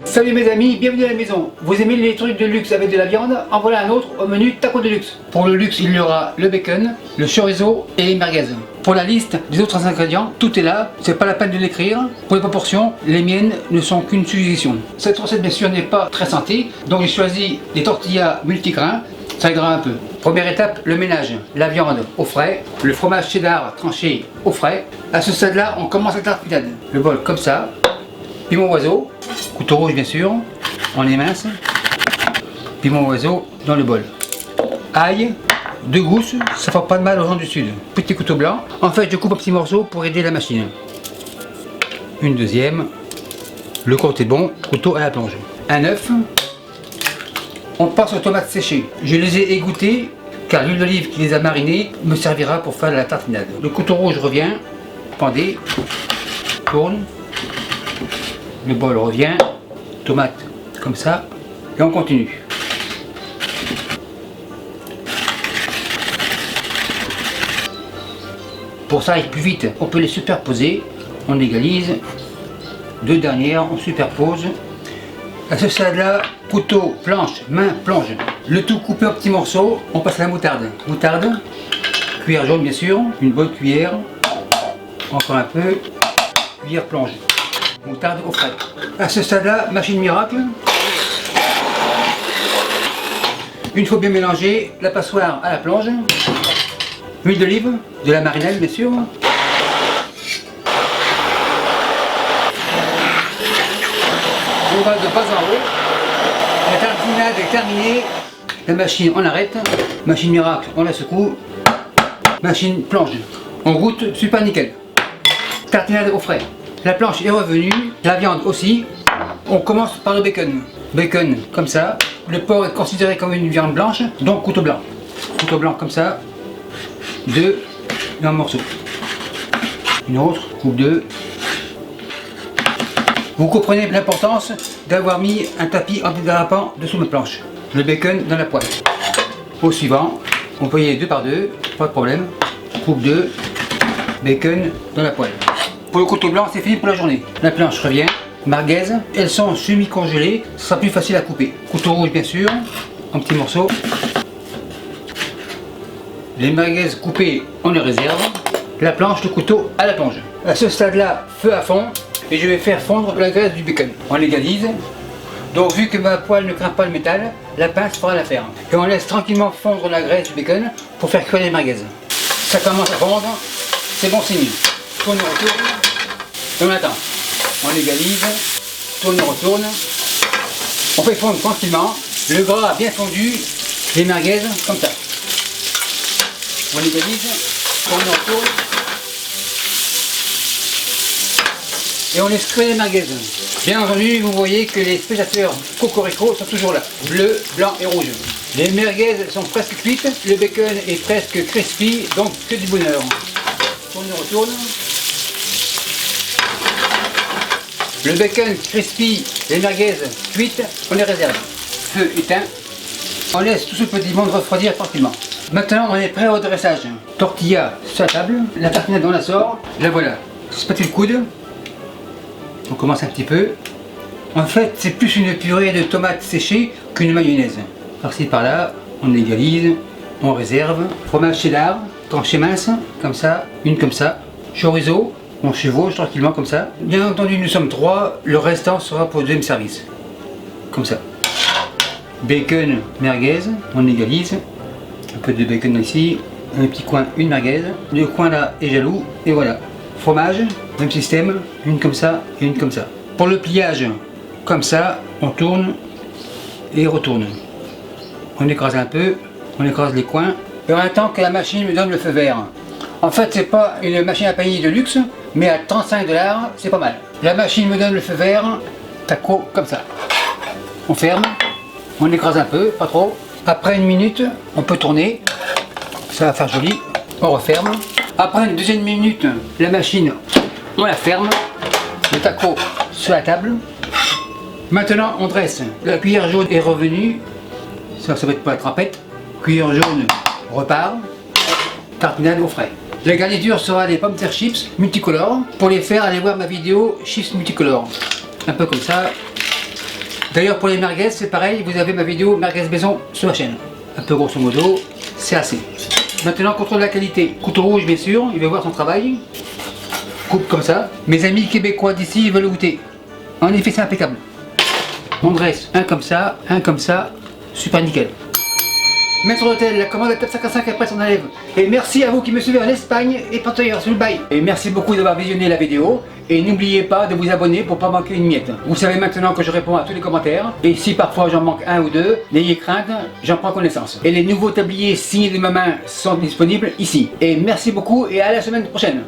Salut mes amis, bienvenue à la maison. Vous aimez les trucs de luxe avec de la viande? En voilà un autre au menu taco de luxe. Pour le luxe, il y aura le bacon, le chorizo et les merguez. Pour la liste des autres ingrédients, tout est là, c'est pas la peine de l'écrire. Pour les proportions, les miennes ne sont qu'une suggestion. Cette recette bien sûr n'est pas très santé, donc j'ai choisi des tortillas multigrains, ça aidera un peu. Première étape, le ménage. La viande au frais, le fromage cheddar tranché au frais. À ce stade-là, on commence la tartinade. Le bol comme ça, piment oiseau, couteau rouge bien sûr, on les mince, piment oiseau dans le bol. Ail, 2 gousses, ça fait pas de mal aux gens du sud. Petit couteau blanc, en fait je coupe en petits morceaux pour aider la machine. Une deuxième, le compte est bon, couteau à la plonge. Un œuf, on passe aux tomates séchées. Je les ai égouttées car l'huile d'olive qui les a marinées me servira pour faire la tartinade. Le couteau rouge revient, pendez, tourne. Le bol revient, tomate comme ça, et on continue. Pour ça, il plus vite, on peut les superposer, on égalise, 2 dernières, on superpose. À ce stade-là, couteau, planche, main, plonge. Le tout coupé en petits morceaux, on passe à la moutarde. Moutarde, cuillère jaune bien sûr, une bonne cuillère, encore un peu, cuillère plonge. Moutarde au frais. À ce stade-là, machine miracle. Une fois bien mélangé, la passoire à la plonge. Huile d'olive, de la marinade bien sûr. On va de bas en haut. La tartinade est terminée. La machine, on arrête. Machine miracle, on la secoue. Machine plonge. On goûte, super nickel. Tartinade au frais. La planche est revenue, la viande aussi. On commence par le bacon. Bacon comme ça. Le porc est considéré comme une viande blanche, donc couteau blanc. Couteau blanc comme ça. 2 en morceaux. Une autre, coupe 2. Vous comprenez l'importance d'avoir mis un tapis antidérapant dessous ma planche. Le bacon dans la poêle. Au suivant, on peut y aller 2 par 2, pas de problème. Coupe 2, bacon dans la poêle. Pour le couteau blanc, c'est fini pour la journée. La planche revient. Merguez, elles sont semi-congelées, ce sera plus facile à couper. Couteau rouge bien sûr, en petits morceaux. Les merguez coupées, on les réserve. La planche, le couteau à la plonge. À ce stade-là, feu à fond, et je vais faire fondre la graisse du bacon. On l'égalise. Donc vu que ma poêle ne craint pas le métal, la pince fera l'affaire. Et on laisse tranquillement fondre la graisse du bacon pour faire cuire les merguez. Ça commence à fondre, c'est bon signe. Tourne et retourne, et on attend. On égalise, tourne et retourne. On fait fondre tranquillement. Le gras bien fondu, les merguez comme ça. On égalise, tourne et retourne. Et on laisse cuire les merguez. Bien entendu, vous voyez que les spéciateurs cocorico sont toujours là. Bleu, blanc et rouge. Les merguez sont presque cuites, le bacon est presque crispy, donc que du bonheur. Tourne et retourne. Le bacon crispy, les merguez cuites, on les réserve. Feu éteint. On laisse tout ce petit monde refroidir tranquillement. Maintenant, on est prêt au dressage. Tortilla sur la table, la tartinade on la sort. La voilà. Spatule coude. On commence un petit peu. En fait, c'est plus une purée de tomates séchées qu'une mayonnaise. Par-ci par-là, on égalise, on réserve. Fromage cheddar, tranché mince, comme ça, une comme ça. Chorizo. On chevauche tranquillement comme ça. Bien entendu, nous sommes 3, le restant sera pour le deuxième service. Comme ça. Bacon, merguez, on égalise. Un peu de bacon ici, un petit coin, une merguez. Le coin là est jaloux, et voilà. Fromage, même système, une comme ça et une comme ça. Pour le pliage, comme ça, on tourne et retourne. On écrase un peu, on écrase les coins. Et on attend que la machine me donne le feu vert. En fait, c'est pas une machine à pailler de luxe, mais à 35 $, c'est pas mal. La machine me donne le feu vert, taco, comme ça. On ferme, on écrase un peu, pas trop. Après 1 minute, on peut tourner, ça va faire joli. On referme. Après une deuxième minute, la machine, on la ferme. Le taco sur la table. Maintenant, on dresse. La cuillère jaune est revenue. Ça va être pour la trempette. Cuillère jaune repart. Tartinade au frais. La garniture sera des pommes de terre chips multicolores. Pour les faire, allez voir ma vidéo chips multicolores. un peu comme ça. D'ailleurs pour les merguez c'est pareil, vous avez ma vidéo merguez maison sur la chaîne. Un peu grosso modo, c'est assez. Maintenant contrôle la qualité. Couteau rouge bien sûr, il va voir son travail. Coupe comme ça. Mes amis québécois d'ici veulent goûter. En effet c'est impeccable. On dresse un comme ça, super nickel. Maître d'hôtel, la commande à table 55 après s'en enlève. Et merci à vous qui me suivez en Espagne et partout ailleurs sur le bail. Et merci beaucoup d'avoir visionné la vidéo. Et n'oubliez pas de vous abonner pour ne pas manquer une miette. Vous savez maintenant que je réponds à tous les commentaires. Et si parfois j'en manque un ou deux, n'ayez crainte, j'en prends connaissance. Et les nouveaux tabliers signés de ma main sont disponibles ici. Et merci beaucoup et à la semaine prochaine.